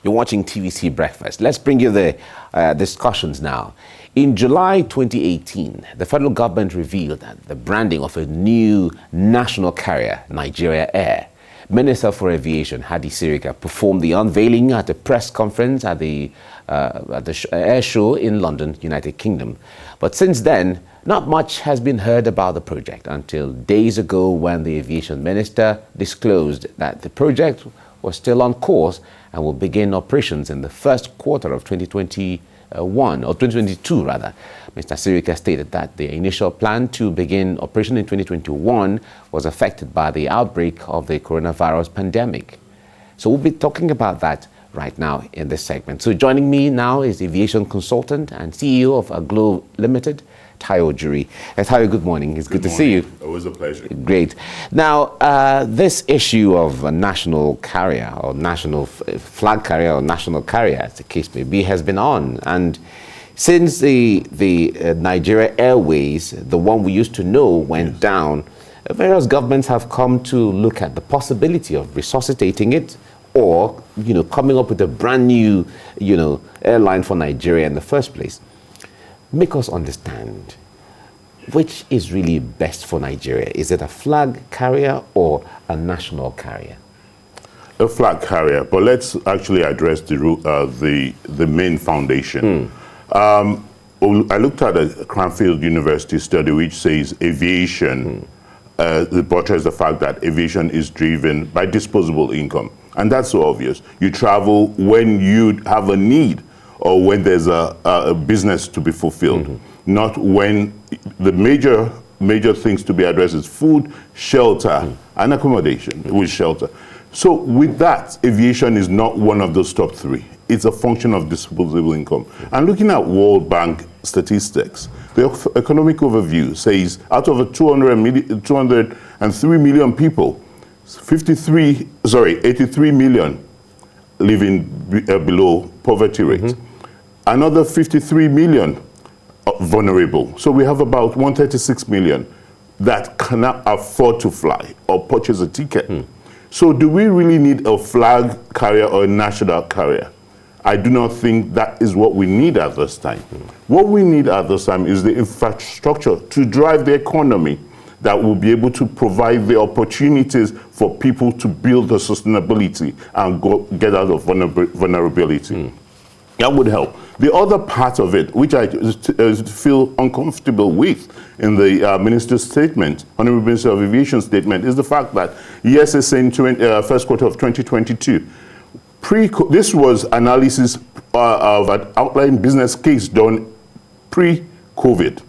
You're watching TVC Breakfast. Let's bring you the discussions now. In July 2018, the federal government revealed that the branding of a new national carrier, Nigeria Air. Minister for Aviation, Hadi Sirika, performed the unveiling at a press conference at the air show in London, United Kingdom. But since then, not much has been heard about the project until days ago when the aviation minister disclosed that the project was still on course and will begin operations in the first quarter of 2021, or 2022 rather. Mr. Sirika stated that the initial plan to begin operation in 2021 was affected by the outbreak of the coronavirus pandemic. So we'll be talking about that right now in this segment. So joining me now is aviation consultant and CEO of Aglo Limited, Ojuri. Tayo, good morning. It's good to see you. Always a pleasure. Great. Now, this issue of a national carrier or national flag carrier or national carrier, as the case may be, has been on. And since the Nigeria Airways, the one we used to know, went down, various governments have come to look at the possibility of resuscitating it or, coming up with a brand new, airline for Nigeria in the first place. Make us understand, which is really best for Nigeria? Is it a flag carrier or a national carrier? A flag carrier, but let's actually address the main foundation. I looked at a Cranfield University study which says aviation, it portrays the fact that aviation is driven by disposable income. And that's so obvious. You travel when you have a need or when there's a business to be fulfilled, not when the major things to be addressed is food, shelter, and accommodation with shelter. So with that, aviation is not one of those top three. It's a function of disposable income. And looking at World Bank statistics, the economic overview says out of 203 million people, 83 million living below poverty rate. Another 53 million vulnerable. So we have about 136 million that cannot afford to fly or purchase a ticket. So do we really need a flag carrier or a national carrier? I do not think that is what we need at this time. What we need at this time is the infrastructure to drive the economy that will be able to provide the opportunities for people to build the sustainability and get out of vulnerability. That would help. The other part of it, which I feel uncomfortable with in the minister's statement, Honorable Minister of Aviation statement, is the fact that, yes, it's in first quarter of 2022. This was analysis of an outline business case done pre-COVID.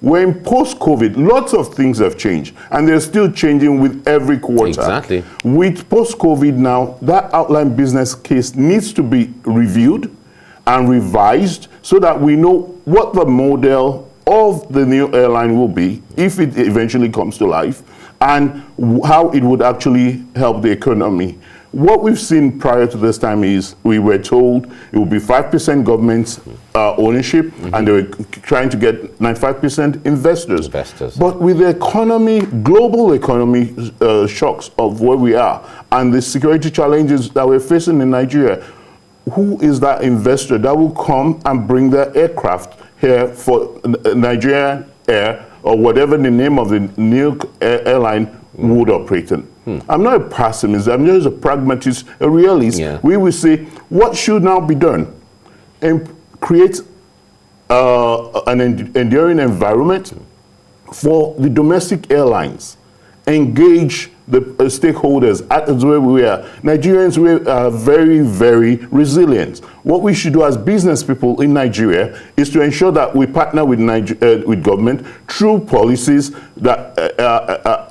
When post-COVID, lots of things have changed, and they're still changing with every quarter. Exactly. With post-COVID now, that outline business case needs to be reviewed and revised so that we know what the model of the new airline will be if it eventually comes to life and how it would actually help the economy. What we've seen prior to this time is we were told it would be 5% government ownership, and they were trying to get 95% investors. But with the economy, global economy shocks of where we are and the security challenges that we're facing in Nigeria, who is that investor that will come and bring their aircraft here for Nigeria Air or whatever the name of the new airline would operate in? I'm not a pessimist, I'm just a pragmatist, a realist. We will say, what should now be done? And create an enduring environment for the domestic airlines. Engage the stakeholders as where we are. Nigerians are very, very resilient. What we should do as business people in Nigeria is to ensure that we partner with government through policies that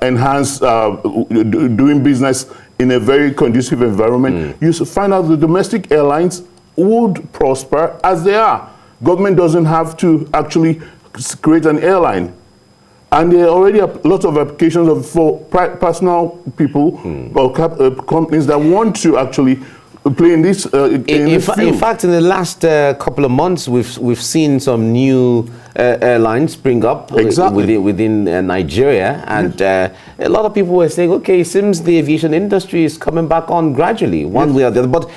enhance doing business in a very conducive environment. You should find out the domestic airlines would prosper as they are. Government doesn't have to actually create an airline. And there are already a lot of applications for personal people or companies that want to actually play in this in fact, in the last couple of months, we've seen some new airlines spring up within Nigeria, and a lot of people were saying, okay, it seems the aviation industry is coming back on gradually, one way or the other. But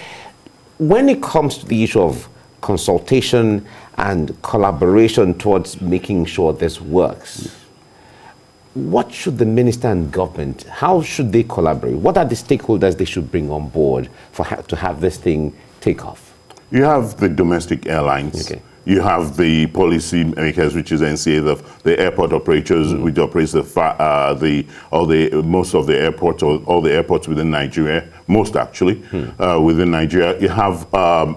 when it comes to the issue of consultation and collaboration towards making sure this works, what should the minister and government, how should they collaborate? What are the stakeholders they should bring on board to have this thing take off? You have the domestic airlines. Okay. You have the policy makers, which is NCA, the airport operators, which operates most of the airports, or all the airports within Nigeria, most actually, within Nigeria. You have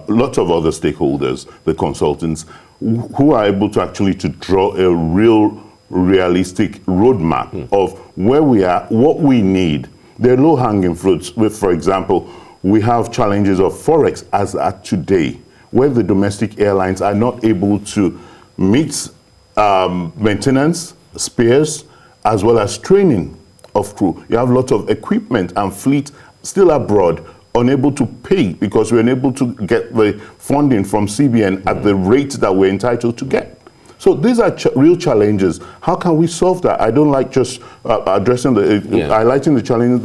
lots of other stakeholders, the consultants, who are able to actually to draw a realistic roadmap of where we are, what we need. There are low-hanging fruits. With, for example, we have challenges of Forex as at today, where the domestic airlines are not able to meet maintenance, spares, as well as training of crew. You have lots of equipment and fleet still abroad, unable to pay because we're unable to get the funding from CBN at the rate that we're entitled to get. So these are real challenges. How can we solve that? I don't like just addressing highlighting the challenges,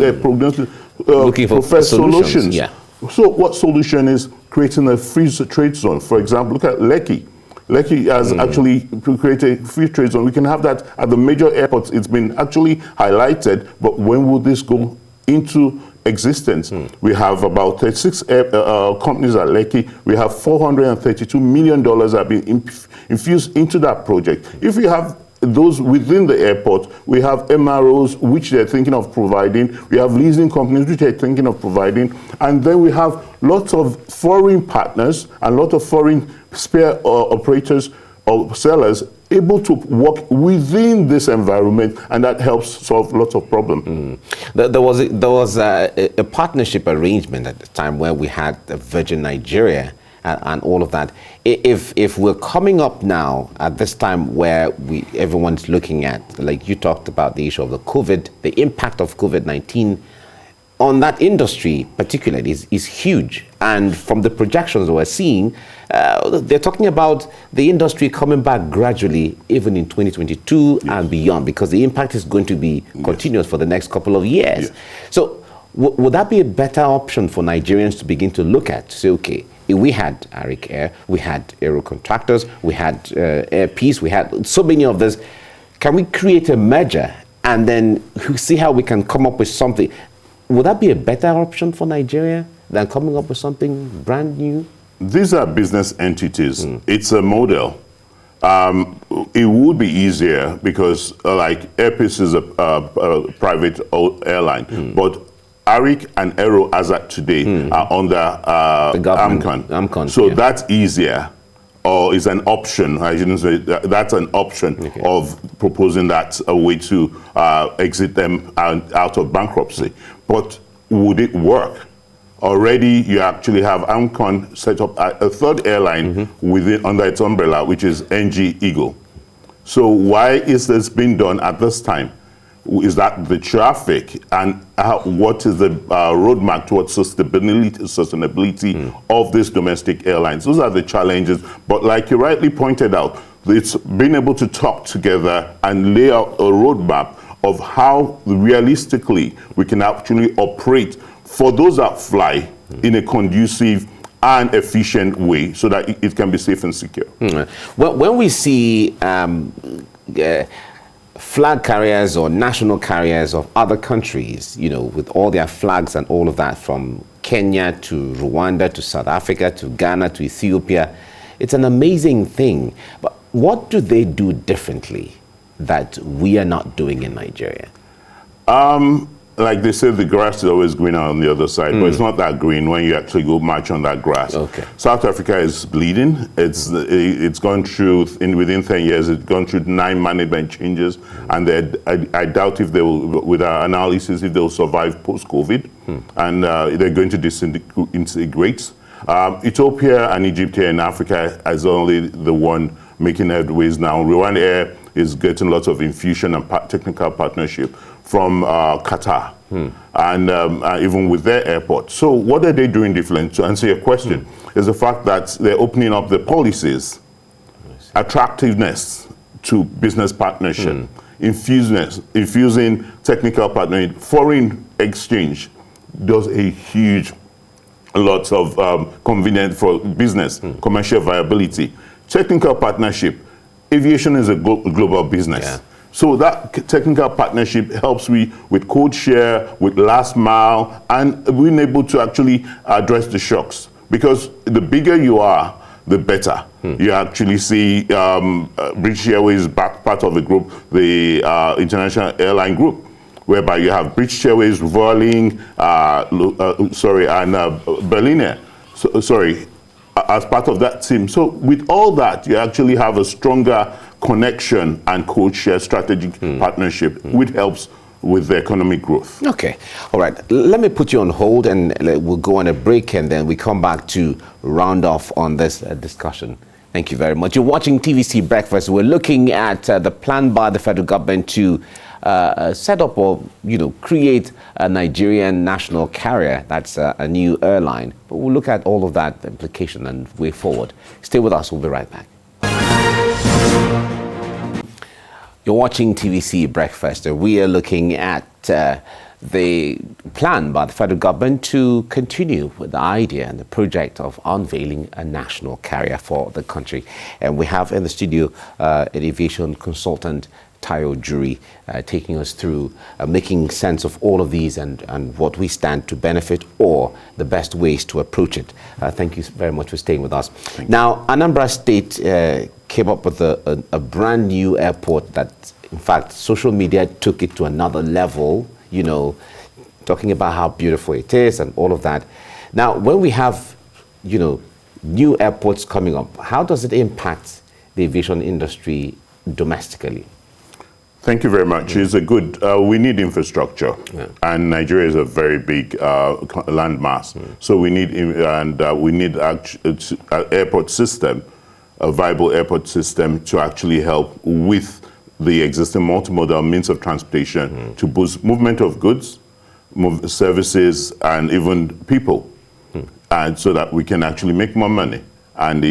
looking for solutions. Yeah. So what solution is creating a free trade zone? For example, look at Lekki. Lekki has actually created a free trade zone. We can have that at the major airports. It's been actually highlighted, but when will this go into existence? We have about 36 companies at Lekki. We have $432 million have been infused into that project. If we have those within the airport, we have MROs, which they're thinking of providing. We have leasing companies, which they're thinking of providing. And then we have lots of foreign partners and lots of foreign spare operators or sellers able to work within this environment, and that helps solve lots of problems. There was a partnership arrangement at the time where we had the Virgin Nigeria and all of that. If we're coming up now at this time where everyone's looking at, like you talked about the issue of the impact of COVID-19 on that industry particularly is huge. And from the projections we're seeing, they're talking about the industry coming back gradually, even in 2022 and beyond, because the impact is going to be continuous for the next couple of years. So would that be a better option for Nigerians to begin to look at? Say, okay, we had Arik Air, we had Aero Contractors, we had Air Peace, we had so many of this. Can we create a merger and then see how we can come up with something? Would that be a better option for Nigeria than coming up with something brand new? These are business entities. It's a model. It would be easier because, like, Air Peace is a private airline, but Arik and Aero, as at today, are under the government. AMCON. So that's easier, or is an option. I shouldn't say that's an option of proposing that a way to exit them out of bankruptcy. But would it work? Already, you actually have AMCON set up a third airline under its umbrella, which is NG Eagle. So why is this being done at this time? Is that the traffic, and what is the roadmap towards sustainability of these domestic airlines? Those are the challenges. But like you rightly pointed out, it's being able to talk together and lay out a roadmap of how realistically we can actually operate for those that fly in a conducive and efficient way so that it can be safe and secure. Well, when we see flag carriers or national carriers of other countries, you know, with all their flags and all of that, from Kenya to Rwanda to South Africa to Ghana to Ethiopia, it's an amazing thing. But what do they do differently that we are not doing in Nigeria? Like they say, the grass is always greener on the other side, but it's not that green when you actually go march on that grass. South Africa is bleeding. It's gone through, within 10 years, it's gone through 9 management changes, and I doubt if they will, with our analysis, if they'll survive post-COVID, and they're going to disintegrate. Ethiopia and Egypt here in Africa is only the one making headways now. Rwanda Air is getting lots of infusion and technical partnership from Qatar, and even with their airport. So what are they doing different? To answer your question, is the fact that they're opening up the policies, attractiveness to business partnership, infusing technical partnership, foreign exchange does a huge lots of convenience for business, commercial viability, technical partnership. Aviation is a global business. Yeah. So that technical partnership helps with code share, with last mile, and being able to actually address the shocks. Because the bigger you are, the better. You actually see British Airways back part of the group, the International Airline Group, whereby you have British Airways, Vueling, and Berliner, as part of that team. So with all that, you actually have a stronger connection and code share strategic partnership, which helps with the economic growth. Okay. All right. Let me put you on hold and we'll go on a break and then we come back to round off on this discussion. Thank you very much. You're watching TVC Breakfast. We're looking at the plan by the federal government to set up or, create a Nigerian national carrier. That's a new airline. But we'll look at all of that, the implication and way forward. Stay with us. We'll be right back. You're watching TVC Breakfast. We are looking at the plan by the federal government to continue with the idea and the project of unveiling a national carrier for the country. And we have in the studio an aviation consultant, Ojuri, taking us through making sense of all of these and what we stand to benefit or the best ways to approach it. Thank you very much for staying with us. Now, Anambra State came up with a brand new airport that, in fact, social media took it to another level, talking about how beautiful it is and all of that. Now, when we have, new airports coming up, how does it impact the aviation industry domestically? Thank you very much. It's a good, we need infrastructure, and Nigeria is a very big landmass. So we need, we need an airport system, a viable airport system to actually help with the existing multimodal means of transportation to boost movement of goods, services, and even people, and so that we can actually make more money and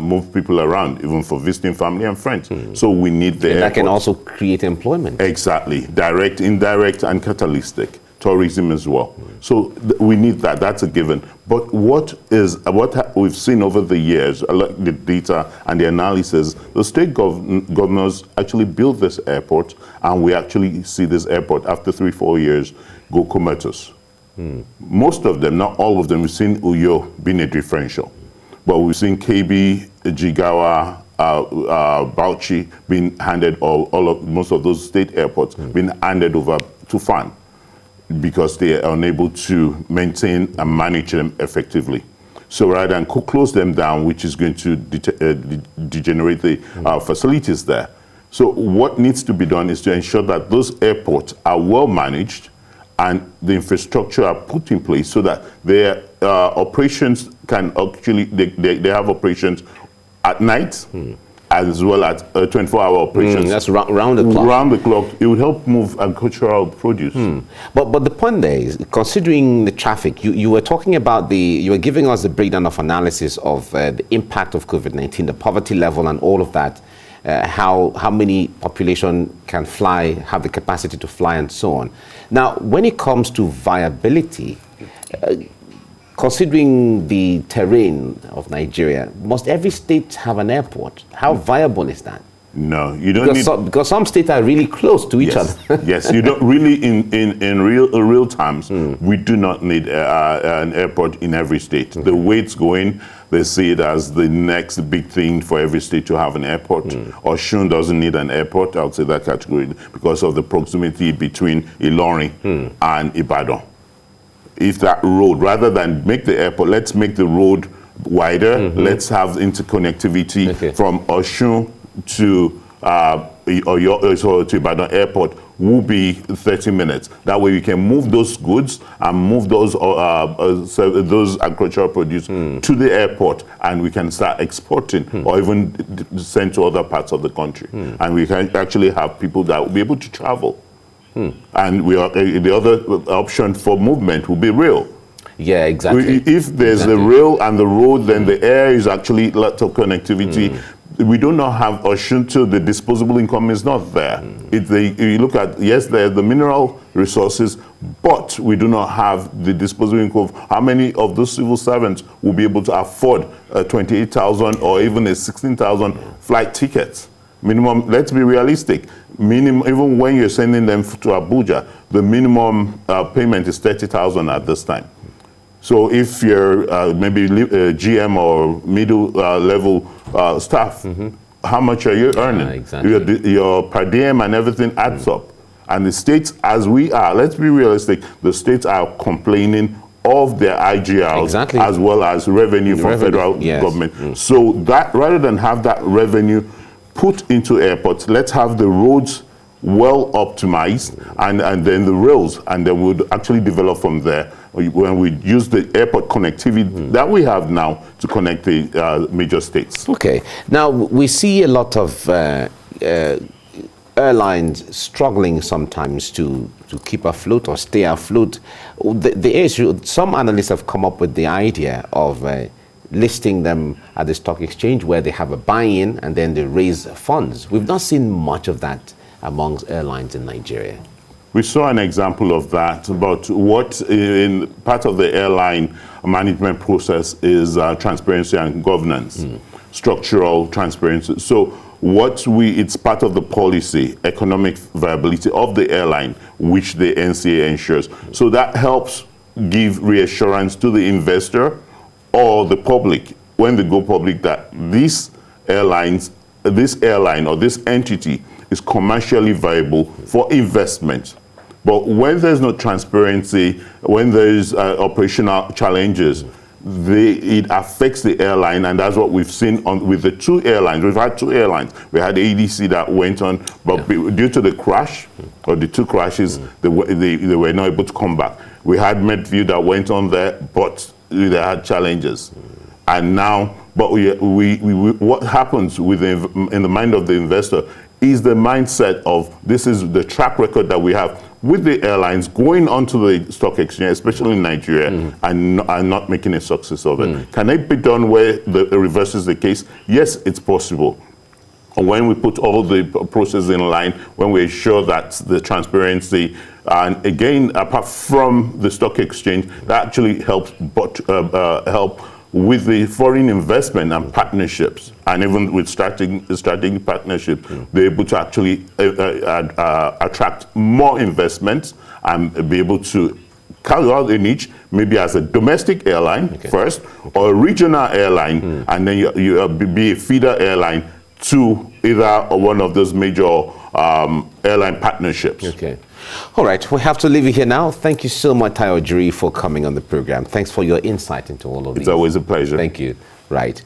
move people around, even for visiting family and friends. So we need the airport. That can also create employment. Exactly, direct, indirect, and catalytic. Tourism as well. So we need that, that's a given. But what we've seen over the years, the data and the analysis, the state governors actually built this airport, and we actually see this airport after 3-4 years go comatose. Most of them, not all of them, we've seen Uyo being a differential. But we've seen KB, Jigawa, Bauchi being handed, most of those state airports being handed over to FAN because they are unable to maintain and manage them effectively. So rather than close them down, which is going to degenerate the facilities there. So what needs to be done is to ensure that those airports are well managed and the infrastructure are put in place so that their operations can actually, they have operations at night as well as 24-hour operations. That's round the clock. Round the clock. It would help move agricultural produce. But the point there is, considering the traffic, you were talking about you were giving us a breakdown of analysis of the impact of COVID-19, the poverty level and all of that, how many population can fly, have the capacity to fly and so on. Now, when it comes to viability, considering the terrain of Nigeria, must every state have an airport? How viable is that? No, you don't because some states are really close to each other. Yes, you don't really, in real terms, we do not need an airport in every state. The way it's going, they see it as the next big thing for every state to have an airport. Osun doesn't need an airport, I would say that category, because of the proximity between Ilorin and Ibadan. If that road, rather than make the airport, let's make the road wider. Let's have interconnectivity from Osun to Ibadan Airport will be 30 minutes. That way we can move those goods and move those agricultural produce to the airport, and we can start exporting or even send to other parts of the country. And we can actually have people that will be able to travel. And the other option for movement will be rail. Yeah, exactly. If there's the rail and the road, then the air is actually lots of connectivity. We do not have Osun, so the disposable income is not there. You look at, yes, there are the mineral resources, but we do not have the disposable income. How many of those civil servants will be able to afford a 28,000 or even a 16,000 flight tickets? Minimum, let's be realistic. Minimum, even when you're sending them to Abuja, the minimum payment is 30,000 at this time. So if you're maybe GM or middle level staff, how much are you earning? Exactly. Your per diem and everything adds up. And the states, as we are, let's be realistic, the states are complaining of their IGRs as well as revenue from federal government. So that, rather than have that revenue put into airports, let's have the roads well optimized and then the rails, and then we'll actually develop from there when we use the airport connectivity that we have now to connect the major states. Okay. Now, we see a lot of airlines struggling sometimes to keep afloat or stay afloat. The issue, some analysts have come up with the idea of listing them at the stock exchange where they have a buy-in and then they raise funds. We've not seen much of that amongst airlines in Nigeria. We saw an example of that, but what in part of the airline management process is transparency and governance, structural transparency. So it's part of the policy, economic viability of the airline, which the NCA ensures. So that helps give reassurance to the investor or the public when they go public that this airline or this entity is commercially viable for investment. But when there's no transparency, when there's operational challenges, it affects the airline, and that's what we've seen with the two airlines. We've had two airlines. We had ADC that went on, but due to the crash, or the two crashes, they were not able to come back. We had Medview that went on there, but they had challenges. And now, but what happens in the mind of the investor is the mindset of this is the track record that we have with the airlines going onto the stock exchange, especially in Nigeria, and not making a success of it. Can it be done where the reverse is the case? Yes, it's possible. When we put all the processes in line, when we ensure that the transparency, and again, apart from the stock exchange, that actually helps help with the foreign investment and partnerships, and even with strategic partnerships, they're able to actually attract more investments and be able to carry out a niche, maybe as a domestic airline first, or a regional airline, and then you be a feeder airline to either one of those major airline partnerships. Okay. All right, we have to leave it here now. Thank you so much, Ojuri, for coming on the program. Thanks for your insight into all of these. It's always a pleasure. Thank you. Right.